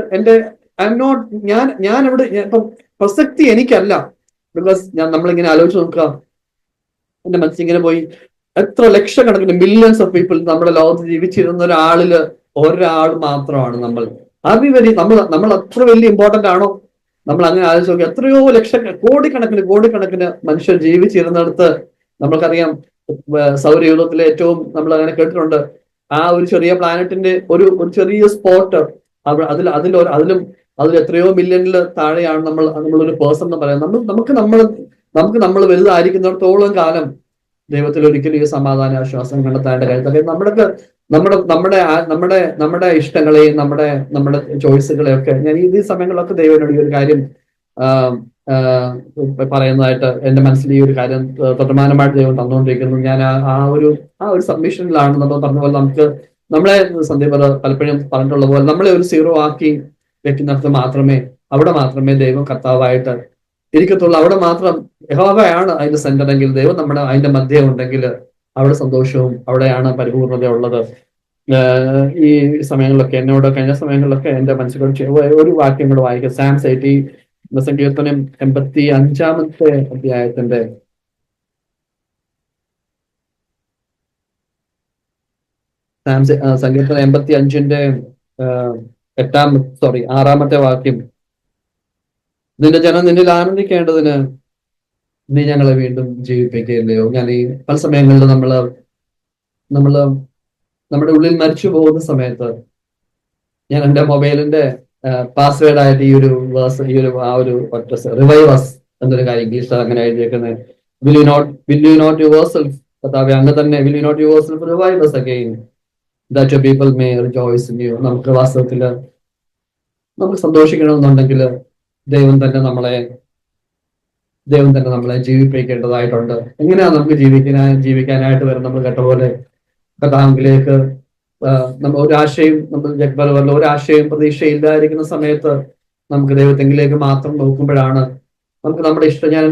ഞാൻ അവിടെ ഇപ്പം പ്രസക്തി എനിക്കല്ല. ബിക്കോസ് നമ്മളിങ്ങനെ ആലോചിച്ച് നോക്കുക, എന്റെ മനസ്സിങ്ങനെ പോയി, എത്ര ലക്ഷക്കണക്കിന് മില്യൺസ് ഓഫ് പീപ്പിൾ നമ്മുടെ ലോകത്ത് ജീവിച്ചിരുന്ന ഒരാൾ മാത്രമാണ് നമ്മൾ. നമ്മൾ അത്ര വലിയ ഇമ്പോർട്ടന്റ് ആണോ? നമ്മൾ അങ്ങനെ ആലോചിച്ച് നോക്കി, എത്രയോ കോടിക്കണക്കിന് മനുഷ്യർ ജീവിച്ചിരുന്നിടത്ത് നമ്മൾക്കറിയാം, സൗരയൂഥത്തിലെ ഏറ്റവും നമ്മൾ അങ്ങനെ കേട്ടിട്ടുണ്ട്, ആ ഒരു ചെറിയ പ്ലാനറ്റിന്റെ ഒരു ചെറിയ സ്പോട്ട്, അതിൽ എത്രയോ മില്യണിൽ താഴെയാണ് നമ്മളൊരു പേഴ്സൺ എന്ന് പറയുന്നത്. നമുക്ക് നമ്മൾ വലുതായിരിക്കുന്നിടത്തോളം കാലം ദൈവത്തിൽ ഒരിക്കലും ഈ സമാധാന ആശ്വാസം കണ്ടെത്താനായിട്ട് കഴിയും. നമ്മുടെ ഇഷ്ടങ്ങളെയും നമ്മുടെ ചോയ്സുകളെയും ഒക്കെ ഞാൻ ഈ സമയങ്ങളിലൊക്കെ ദൈവനോട് ഈ ഒരു കാര്യം പറയുന്നതായിട്ട് എന്റെ മനസ്സിൽ ഈ ഒരു കാര്യം പ്രധാനമായിട്ട് ദൈവം തന്നുകൊണ്ടിരിക്കുന്നു. ഞാൻ ആ ഒരു സബ്മിഷനിലാണ്. നമ്മൾ പറഞ്ഞ പോലെ നമ്മളെ സന്ദീപ് പലപ്പോഴും പറഞ്ഞിട്ടുള്ള പോലെ നമ്മളെ ഒരു സീറോ ആക്കി വെക്കുന്നിടത്ത് അവിടെ മാത്രമേ ദൈവം കർത്താവായിട്ട് ഇരിക്കത്തുള്ളൂ. അവിടെ മാത്രം യഹോവയാണ് അതിന്റെ സെന്റർ എങ്കിൽ, ദൈവം അതിന്റെ മധ്യം ഉണ്ടെങ്കിൽ അവിടെ സന്തോഷവും അവിടെയാണ് പരിപൂർണത ഉള്ളത്. ഈ സമയങ്ങളിലൊക്കെ കഴിഞ്ഞ സമയങ്ങളിലൊക്കെ എന്റെ മനസ്സിലൂടെ ഒരു വാക്യം കൂടെ വായിക്കാം. സാംസ് 80 സങ്കീർത്തനം 85-ാമത്തെ അധ്യായത്തിന്റെ സങ്കീർത്തനം 85-ന്റെ 6-ാമത്തെ വാക്യം. നിന്റെ ജനം നിന്നിൽ ആനന്ദിക്കേണ്ടതിന് നീ ഞങ്ങളെ വീണ്ടും ജീവിപ്പിക്കുകയല്ലയോ. ഞാൻ ഈ പല സമയങ്ങളിൽ നമ്മള് നമ്മുടെ ഉള്ളിൽ മരിച്ചു പോകുന്ന സമയത്ത് ഞാൻ എൻ്റെ മൊബൈലിന്റെ പാസ്വേഡ് ആയിട്ട് ഈ ഒരു റിവൈവ് അസ് എന്നൊരു കാര്യം ഇംഗ്ലീഷിൽ അങ്ങനെ എഴുതിയേക്കുന്നത്. വിൽ യു നോട്ട് യുവർസെൽഫ്, കർത്താവേ അങ്ങ് തന്നെ, will you not yourself revive us again that your people may rejoice in you. നമുക്ക് വാസ്തവത്തില് നമുക്ക് സന്തോഷിക്കണമെന്നുണ്ടെങ്കിൽ ദൈവം തന്നെ നമ്മളെ ജീവിപ്പിക്കേണ്ടതായിട്ടുണ്ട്. എങ്ങനെയാ നമുക്ക് ജീവിക്കാനായിട്ട് വരും? നമ്മൾ കേട്ട പോലെ കർത്താവിലേക്ക് നമ്മൾ ഒരാശയും, നമ്മൾ ജഗ്ബല ഒരാശയും പ്രതീക്ഷയില്ലായിരിക്കുന്ന സമയത്ത് നമുക്ക് ദൈവത്തെങ്കിലേക്ക് മാത്രം നോക്കുമ്പോഴാണ് നമുക്ക് നമ്മുടെ ഇഷ്ടം. ഞാൻ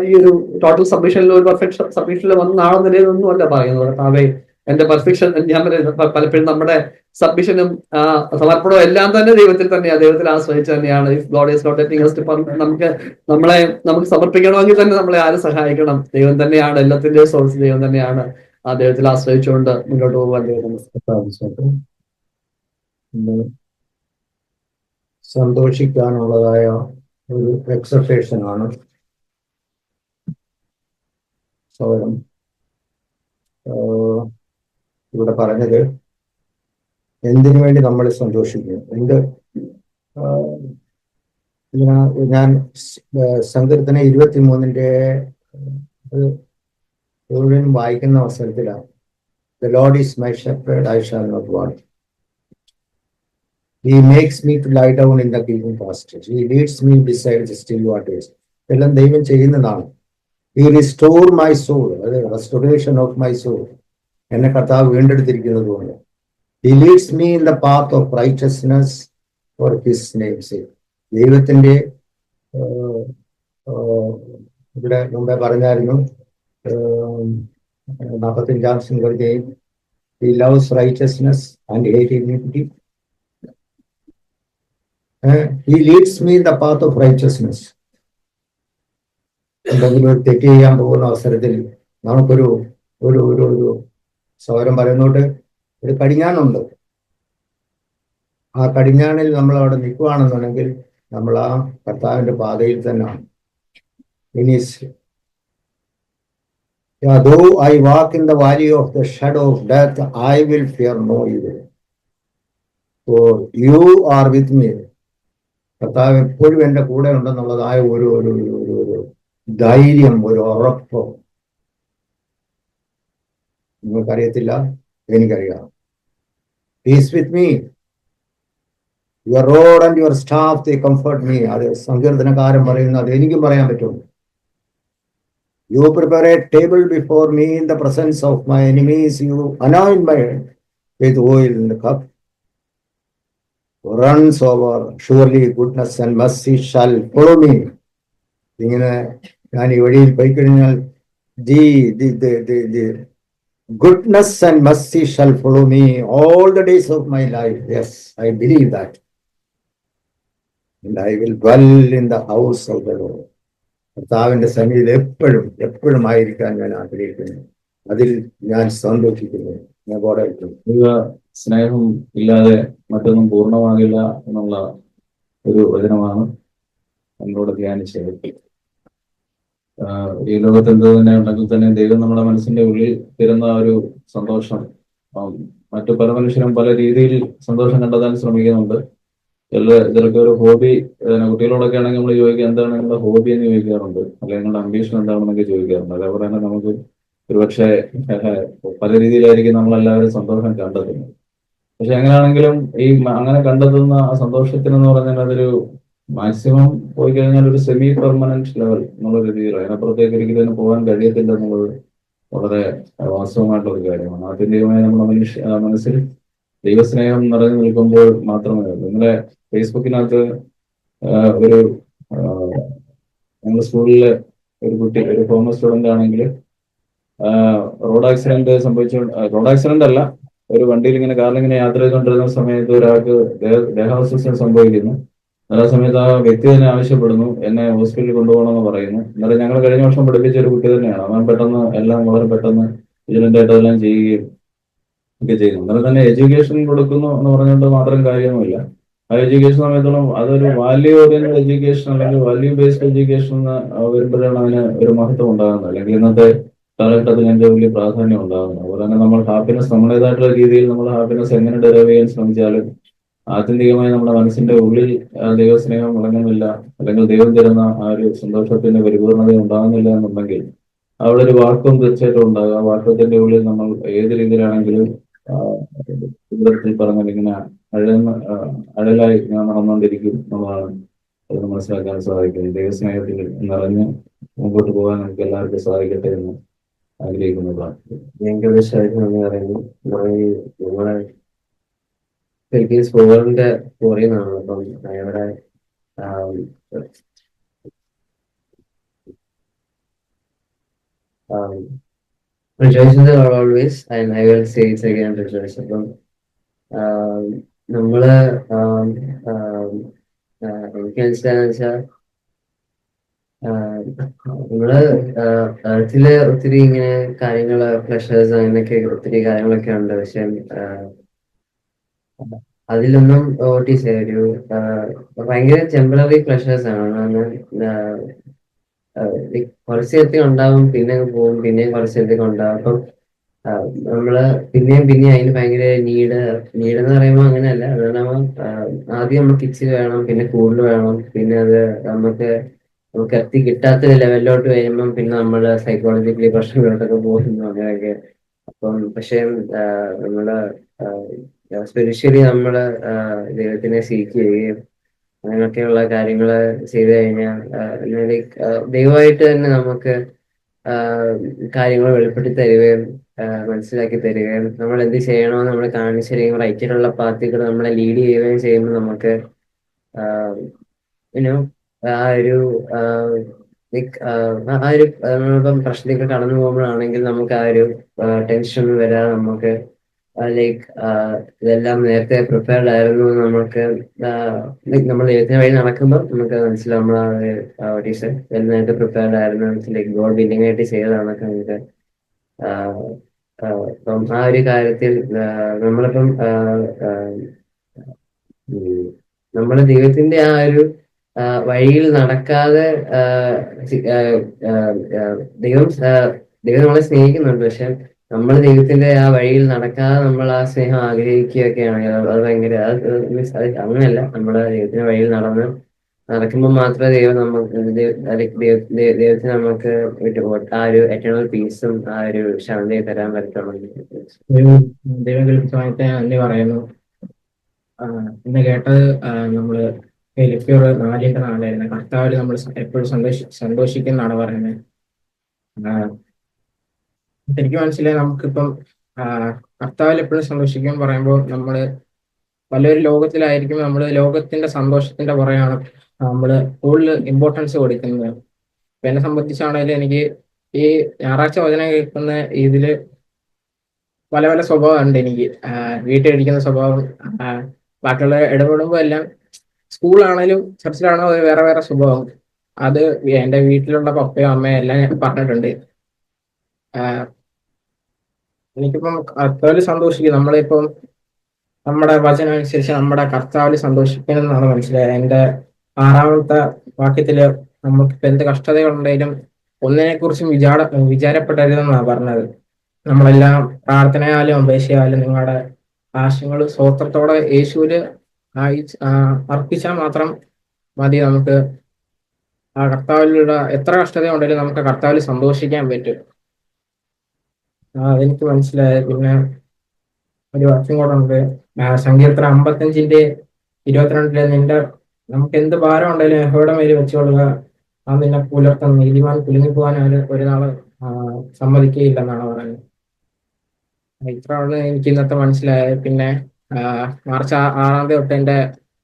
ഈ ഒരു ടോട്ടൽ സബ്മിഷനിൽ, ഒരു പെർഫെക്റ്റ് സബ്മിഷനിൽ വന്ന ആളെ നിലയിലൊന്നും അല്ല പറയുന്നത്. കർത്താവേ എന്റെ പെർഫെക്ഷൻ, ഞാൻ പലപ്പോഴും നമ്മുടെ സബ്മിഷനും സമർപ്പണവും എല്ലാം തന്നെ ദൈവത്തിൽ തന്നെയാണ്, ദൈവത്തിൽ ആശ്രയിച്ച് തന്നെയാണ്. If God is not letting us to നമുക്ക് സമർപ്പിക്കണമെങ്കിൽ തന്നെ നമ്മളെ ആരും സഹായിക്കണം? ദൈവം തന്നെയാണ് എല്ലാത്തിന്റെയും സോഴ്സ്, ദൈവം തന്നെയാണ്. ആ ദൈവത്തിൽ ആശ്രയിച്ചുകൊണ്ട് മുന്നോട്ട് പോകാൻ ദൈവം സന്തോഷിക്കാനുള്ളതായ ഒരു എക്സർസൈഷൻ ആണ് സ്വയം ഇവിടെ പറഞ്ഞത്. എന്തിനു വേണ്ടി നമ്മൾ സന്തോഷിക്കുന്നു? ഞാൻ സങ്കീർത്തനം 23 മുഴുവൻ വായിക്കുന്ന അവസരത്തിലാണ് The Lord is my shepherd, I shall not want. He makes me to lie down in the green pastures. He leads me beside the still waters. എല്ലാം ദൈവം ചെയ്യുന്നതാണ്. He restore my soul, restoration of my soul. എന്നെ കർത്താവ് വീണ്ടെടുത്തിരിക്കുന്നത് കൊണ്ട്. He leads me in the path of righteousness for his name's sake. ദൈവത്തിന്റെ ഇവിടെ മുമ്പേ പറഞ്ഞായിരുന്നു 45 സംഘടനയും He loves righteousness and hates iniquity. He leads me in the path of righteousness. എന്തെങ്കിലും ഒരു തെറ്റ് ചെയ്യാൻ പോകുന്ന അവസരത്തിൽ നമുക്കൊരു ഒരു ഒരു ഒരു സൗരം പറയുന്നോട്ട് ഒരു കടിഞ്ഞാണുണ്ട്. ആ കടിഞ്ഞാണിൽ നമ്മൾ അവിടെ നിൽക്കുകയാണെന്നുണ്ടെങ്കിൽ നമ്മൾ ആ കർത്താവിന്റെ പാതയിൽ തന്നെയാണ്. ഇനി though I walk in the valley of the shadow of death, I will fear no evil. For you are with me. കർത്താവ് എപ്പോഴും എൻ്റെ കൂടെ ഉണ്ടെന്നുള്ളതായ ഒരു ഒരു ഒരു ധൈര്യം, ഒരു ഉറപ്പ് നിങ്ങൾക്കറിയത്തില്ല, എനിക്കറിയാം. Peace with me. Your rod and your staff, they comfort me. അത് സങ്കീർത്തനക്കാരൻ പറയുന്നത്, അത് എനിക്കും പറയാൻ പറ്റും. You prepare a table before me in the presence of my enemies. You anoint my head with oil in the cup. Runs over. Surely goodness and mercy shall follow me. ഇങ്ങനെ ഞാൻ ഈ വഴിയിൽ പോയി കഴിഞ്ഞാൽ the goodness and mercy shall follow me all the days of my life. Yes, I believe that. And I will dwell in the house of the Lord. കർത്താവിന്റെ സന്നിധിയിൽ എപ്പോഴും ആയിരിക്കാൻ ഞാൻ ആഗ്രഹിക്കുന്നു. അതിൽ ഞാൻ സന്തോഷിക്കുന്നു. ഞാൻ സ്നേഹം ഇല്ലാതെ മറ്റൊന്നും പൂർണ്ണമാകില്ല എന്നുള്ള ഒരു വചനമാണ് നമ്മളോട് ധ്യാനിച്ചത്. ഈ ലോകത്ത് എന്ത് തന്നെ ഉണ്ടെങ്കിൽ തന്നെ ദൈവം നമ്മുടെ മനസ്സിന്റെ ഉള്ളിൽ തരുന്ന ഒരു സന്തോഷം, മറ്റു പല മനുഷ്യരും പല രീതിയിൽ സന്തോഷം കണ്ടെത്താൻ ശ്രമിക്കുന്നുണ്ട്. ചിലർക്ക് ഒരു ഹോബി, കുട്ടികളോടൊക്കെ ആണെങ്കിൽ നമ്മൾ ചോദിക്കുക എന്താണ് നിങ്ങളുടെ ഹോബി എന്ന് ചോദിക്കാറുണ്ട്, അല്ലെങ്കിൽ നിങ്ങളുടെ അംബീഷൻ എന്താണെന്നൊക്കെ ചോദിക്കാറുണ്ട്. അതേപോലെ തന്നെ നമുക്ക് ഒരുപക്ഷെ പല രീതിയിലായിരിക്കും നമ്മളെല്ലാവരും സന്തോഷം കണ്ടെത്തുന്നത്. പക്ഷെ എങ്ങനെയാണെങ്കിലും അങ്ങനെ കണ്ടെത്തുന്ന ആ സന്തോഷത്തിനെന്ന് പറഞ്ഞാൽ അതൊരു മാക്സിമം പോയി കഴിഞ്ഞാൽ ഒരു സെമി പെർമനന്റ് ലെവൽ എന്നുള്ള രീതിയിൽ, അതിനപ്പുറത്തേക്ക് ഒരിക്കലും പോകാൻ കഴിയത്തില്ല എന്നുള്ളത് വളരെ വാസ്തവമായിട്ടുള്ള കാര്യമാണ്. ആത്യന്തികമായി നമ്മുടെ മനസ്സിൽ ദൈവസ്നേഹം നിറഞ്ഞു നിൽക്കുമ്പോൾ മാത്രമേ ഉള്ളൂ. ഇന്നലെ ഫേസ്ബുക്കിനകത്ത് ഒരു ഞങ്ങളുടെ സ്കൂളിലെ ഒരു കുട്ടി, ഒരു ഫോമർ സ്റ്റുഡന്റ് ആണെങ്കിൽ റോഡ് ആക്സിഡന്റ് അല്ല, ഒരു വണ്ടിയിൽ ഇങ്ങനെ കാറിലിങ്ങനെ യാത്ര ചെയ്തുകൊണ്ടിരുന്ന സമയത്ത് ഒരാൾക്ക് ദേഹാസ്വസ്ഥ സംഭവിക്കുന്നു. ആ സമയത്ത് ആ വ്യക്തി തന്നെ ആവശ്യപ്പെടുന്നു എന്നെ ഹോസ്പിറ്റലിൽ കൊണ്ടുപോകണമെന്ന് പറയുന്നു. എന്നാലും ഞങ്ങൾ കഴിഞ്ഞ വർഷം പഠിപ്പിച്ച ഒരു കുട്ടി തന്നെയാണ്. അവൻ പെട്ടെന്ന് എല്ലാം വളരെ പെട്ടെന്ന് വിജിലന്റ് ആയിട്ട് എല്ലാം ചെയ്യുകയും ഒക്കെ ചെയ്യുന്നു. എന്നാലും തന്നെ എഡ്യൂക്കേഷൻ കൊടുക്കുന്നു എന്ന് പറഞ്ഞുകൊണ്ട് മാത്രം കാര്യമൊന്നുമില്ല. ആ എഡ്യൂക്കേഷൻ സമയത്തോളം അതൊരു വാല്യൂ ഓറിയന്റഡ് എഡ്യൂക്കേഷൻ അല്ലെങ്കിൽ വാല്യൂ ബേസ്ഡ് എഡ്യൂക്കേഷൻ എന്ന് വരുമ്പോഴാണ് അതിന് ഒരു മഹത്വം ഉണ്ടാകുന്നത്, അല്ലെങ്കിൽ ഇന്നത്തെ കാലഘട്ടത്തിൽ അതിന്റെ വലിയ പ്രാധാന്യം ഉണ്ടാകുന്നത്. അതുപോലെ തന്നെ നമ്മൾ ഹാപ്പിനെസ്, നമ്മുടേതായിട്ടുള്ള രീതിയിൽ നമ്മൾ ഹാപ്പിനെസ് എങ്ങനെ ഡെറൈവ് ചെയ്യാൻ ശ്രമിച്ചാലും ആത്യന്തികമായി നമ്മുടെ മനസ്സിന്റെ ഉള്ളിൽ ദൈവസ്നേഹം വിളങ്ങുന്നില്ല, അല്ലെങ്കിൽ ദൈവം തരുന്ന ആ ഒരു സന്തോഷത്തിന്റെ പരിപൂർണത ഉണ്ടാകുന്നില്ല എന്നുണ്ടെങ്കിൽ അവിടെ ഒരു വാക്വം തീർച്ചയായിട്ടും ഉണ്ടാകും. ആ വാക്വത്തിന്റെ ഉള്ളിൽ നമ്മൾ ഏത് രീതിയിലാണെങ്കിലും ജീവിതത്തിൽ പറഞ്ഞാൽ ഇങ്ങനെ അഴലായി ഞാൻ നടന്നുകൊണ്ടിരിക്കും എന്നുള്ളതാണ് അത് മനസ്സിലാക്കാൻ സാധിക്കും. ദൈവസ്നേഹത്തിൽ നിറഞ്ഞ് മുമ്പോട്ട് പോകാൻ നമുക്ക് എല്ലാവർക്കും സാധിക്കട്ടെ എന്ന് ആഗ്രഹിക്കുന്നതാണ്. ഞങ്ങൾക്ക് വിശ്വാസം എന്ന് പറയുന്നത് നമ്മളെ ഫിലിപ്പീൻസ് ഫുട്ബോളിന്റെ ഫോറിനാണ്. അപ്പം ഇവിടെ rejoice in the Lord always, and I will say it again, rejoice. അപ്പം നമ്മള് എനിക്ക് മനസ്സിലായെന്ന് വെച്ചാൽ നമ്മള് എർത്തില് ഒത്തിരി ഇങ്ങനെ കാര്യങ്ങള് പ്ലഷേഴ്സ് അങ്ങനെയൊക്കെ ഒത്തിരി കാര്യങ്ങളൊക്കെ ഉണ്ട്. പക്ഷെ അതിലൊന്നും ഓട്ടീസ് ഒരു ഭയങ്കര ടെമ്പററി പ്ലഷേഴ്സ് ആണ്. കുറച്ച് നേരത്തേക്ക് ഉണ്ടാവും, പിന്നെ പോകും, പിന്നെയും കുറച്ച് നേരത്തേക്ക് ഉണ്ടാവും. അപ്പം നമ്മള് പിന്നെയും അതിന് ഭയങ്കര നീഡ് എന്ന് പറയുമ്പോൾ അങ്ങനെയല്ല. അതുകൊണ്ട് ആദ്യം നമുക്ക് ഇച്ചിരി വേണം, പിന്നെ കൂടുതൽ വേണം, പിന്നെ അത് നമുക്ക് എത്തി കിട്ടാത്ത ലെവലിലോട്ട് വരുമ്പം പിന്നെ നമ്മള് സൈക്കോളജിക്കലി പ്രശ്നങ്ങളിലോട്ടൊക്കെ പോകുന്നു അങ്ങനെയൊക്കെ. അപ്പം പക്ഷെ നമ്മള് സ്പിരിച്വലി നമ്മള് ദൈവത്തിനെ സീക്ക് ചെയ്യുകയും അങ്ങനെയൊക്കെയുള്ള കാര്യങ്ങൾ ചെയ്തു കഴിഞ്ഞാൽ ദൈവമായിട്ട് തന്നെ നമുക്ക് കാര്യങ്ങൾ വെളിപ്പെടുത്തി തരികയും മനസ്സിലാക്കി തരികയും നമ്മൾ എന്ത് ചെയ്യണമെന്ന് നമ്മളെ കാണിച്ചു തരികയും റൈറ്റിലുള്ള പാർട്ടികൾ നമ്മളെ ലീഡ് ചെയ്യുകയും ചെയ്യുമ്പോൾ നമുക്ക് ആ ഒരു നമ്മളിപ്പം പ്രശ്നത്തിൽ കടന്നു പോകുമ്പോഴാണെങ്കിൽ നമുക്ക് ആ ഒരു ടെൻഷൻ വരാതെ നമുക്ക് ഇതെല്ലാം നേരത്തെ പ്രിപ്പയർഡ് ആയിരുന്നു. നമുക്ക് നമ്മൾ ദൈവത്തിന് വഴി നടക്കുമ്പോൾ നമുക്ക് മനസ്സിലാവും നമ്മൾ നേരത്തെ പ്രിപ്പയർഡ് ആയിരുന്നു, ഗോഡ് വില്ലിംഗ് ആയിട്ട് ചെയ്തതാണൊക്കെ നമുക്ക്. അപ്പം ആ ഒരു കാര്യത്തിൽ നമ്മളിപ്പം നമ്മള് ദൈവത്തിന്റെ ആ ഒരു വഴിയിൽ നടക്കാതെ ദൈവം നമ്മളെ സ്നേഹിക്കുന്നുണ്ട്. പക്ഷെ നമ്മൾ ദൈവത്തിന്റെ ആ വഴിയിൽ നടക്കാതെ നമ്മൾ ആ സ്നേഹം ആഗ്രഹിക്കുകയൊക്കെയാണെങ്കിൽ അത് ഭയങ്കര അങ്ങനെയല്ല. നമ്മുടെ ദൈവത്തിന്റെ വഴിയിൽ നടക്കുമ്പോൾ മാത്രമേ ദൈവത്തിന് നമുക്ക് ആ ഒരു എറ്റേണൽ പീസും ആ ഒരു ശാന്തിയെ തരാൻ പറ്റുള്ളൂ. ദൈവം കൽപ്പിച്ചമായിട്ട് നന്ദി പറയുന്നു. ഇന്ന് കേട്ടത് നമ്മള് ഫിലിപ്പിയർ 4:4 കർത്താവിൽ നമ്മൾ എപ്പോഴും സന്തോഷിക്കുന്നതാണ് പറയുന്നത്. എനിക്ക് മനസ്സിലായി നമുക്കിപ്പം കർത്താവിൽ എപ്പോഴും സന്തോഷിക്കാൻ പറയുമ്പോൾ നമ്മള് പലൊരു ലോകത്തിലായിരിക്കും. നമ്മൾ ലോകത്തിന്റെ സന്തോഷത്തിന്റെ പുറകെയാണ് നമ്മൾ കൂടുതൽ ഇമ്പോർട്ടൻസ് കൊടുക്കുന്നത്. ഇപ്പൊ എന്നെ സംബന്ധിച്ചാണെങ്കിലും എനിക്ക് ഈ ഞായറാഴ്ച വചനം കേൾക്കുന്ന ഇതില് പല പല സ്വഭാവം ഉണ്ട് എനിക്ക്. വീട്ടിലിരിക്കുന്ന സ്വഭാവം, ബാക്കിയുള്ള ഇടപെടുമ്പോൾ എല്ലാം സ്കൂളാണേലും ചർച്ചിലാണോ വേറെ വേറെ സ്വഭാവം. അത് എൻ്റെ വീട്ടിലുള്ള പപ്പയോ അമ്മയോ എല്ലാം ഞാൻ പറഞ്ഞിട്ടുണ്ട്. എനിക്കിപ്പം കർത്താവിൽ സന്തോഷിക്കും. നമ്മളിപ്പം നമ്മുടെ വചനം അനുസരിച്ച് നമ്മുടെ കർത്താവിൽ സന്തോഷിക്കണമെന്നാണ് മനസ്സിലായത്. എൻ്റെ 6ാമത്തെ വാക്യത്തില് നമുക്കിപ്പോൾ എന്ത് കഷ്ടതകളുണ്ടെങ്കിലും ഒന്നിനെ കുറിച്ചും വിചാരപ്പെടരുതെന്നാണ് പറഞ്ഞത്. നമ്മളെല്ലാം പ്രാർത്ഥനയാലും അപേക്ഷയാലും നിങ്ങളുടെ ആശയങ്ങൾ സ്വോത്രത്തോടെ യേശുവില് അർപ്പിച്ചാൽ മാത്രം മതി. നമുക്ക് ആ കർത്താവിലുള്ള എത്ര കഷ്ടത ഉണ്ടെങ്കിലും നമുക്ക് കർത്താവിൽ സന്തോഷിക്കാൻ പറ്റും. അതെനിക്ക് മനസ്സിലായത്. പിന്നെ ഒരു വാക്യം കൂടെ ഉണ്ട്, സങ്കീർത്തനം 55:22 നമുക്ക് എന്ത് ഭാരം ഉണ്ടെങ്കിലും യഹോവയുടെ മേൽ വെച്ചുകൊള്ളുക, ആ നിന്നെ പുലർത്തും, നീതിമാൻ കുലുങ്ങിപ്പോകാൻ ഒരു നാള് സമ്മതിക്കുകയില്ലെന്നാണ് പറയുന്നത്. ഇത്രയാണ് എനിക്ക് ഇന്നത്തെ മനസ്സിലായത്. പിന്നെ മാർച്ച് 6 തൊട്ട് എൻ്റെ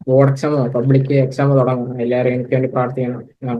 ബോർഡ് എക്സാമോ പബ്ലിക് എക്സാമോ തുടങ്ങും. എല്ലാവരും എനിക്ക് വേണ്ടി പ്രാർത്ഥിക്കണം.